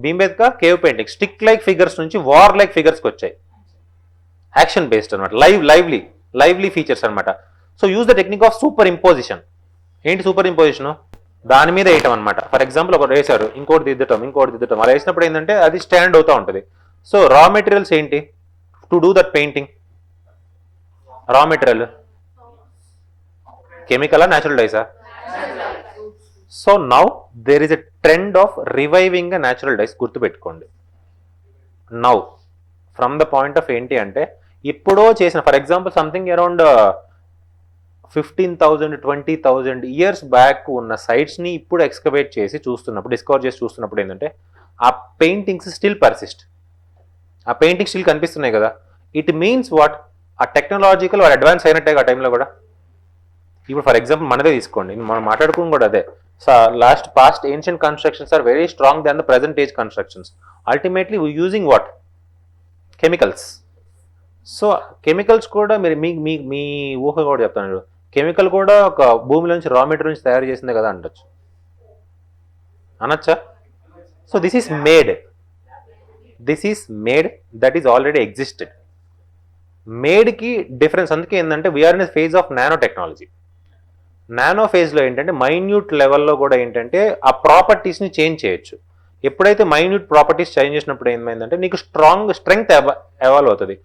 భీంబేద్క cave painting stick like figures నుంచి war like ఫిగర్స్కి వచ్చాయి. యాక్షన్ బేస్డ్ అనమాట, లైవ్లీ ఫీచర్స్ అనమాట. So use the technique of superimposition. ఏంటి సూపర్ ఇంపోజిషన్? దాని మీద వేయటం అనమాట. ఫర్ ఎగ్జాంపుల్ ఒకటి వేశారు, ఇంకోటి దిద్దటం అలా వేసినప్పుడు ఏంటంటే అది స్టాండ్ అవుతూ ఉంటుంది. సో రా మెటీరియల్స్ ఏంటి to do that painting? Raw material కెమికలా, న్యాచురల్ డైసా? So now there is a trend of reviving a natural dyes. గుర్తుపెట్టుకోండి. Now from the point of ఏంటి అంటే ఇప్పుడో చేసిన, for example something around 15,000 20,000 years back ఉన్న సైట్స్ని ఇప్పుడు ఎక్స్కవేట్ చేసి చూస్తున్నప్పుడు, డిస్కవర్ చేసి చూస్తున్నప్పుడు ఏంటంటే ఆ పెయింటింగ్స్ స్టిల్ పర్సిస్ట్. ఆ పెయింటింగ్స్ స్టిల్ కనిపిస్తున్నాయి కదా. It means what? ఆ టెక్నాలజికల్ వాడు అడ్వాన్స్ అయినట్టే ఆ టైంలో కూడా. ఇప్పుడు ఫర్ ఎగ్జాంపుల్ మనదే తీసుకోండి, మనం మాట్లాడుకుని కూడా అదే. So past ancient constructions are very strong than the present age constructions. Ultimately using what? Chemicals. So chemicals కూడా మీరు మీ ఊహ కూడా చెప్తాను, కెమికల్ కూడా ఒక భూమిలో నుంచి రా మెటీరియల్ నుంచి తయారు చేసిందే కదా అనొచ్చు, అనొచ్చా? So this is made that is already existed. మేడ్కి డిఫరెన్స్ అందుకే ఏంటంటే we are in phase of nano technology. Nano ఫేజ్లో ఏంటంటే మైన్యూట్ లెవెల్లో కూడా ఏంటంటే ఆ ప్రాపర్టీస్ని చేంజ్ చేయొచ్చు. ఎప్పుడైతే మైన్యూట్ ప్రాపర్టీస్ చేంజ్ చేసినప్పుడు ఏమైందంటే నీకు స్ట్రెంగ్త్ ఎవాల్వ్ అవుతుంది.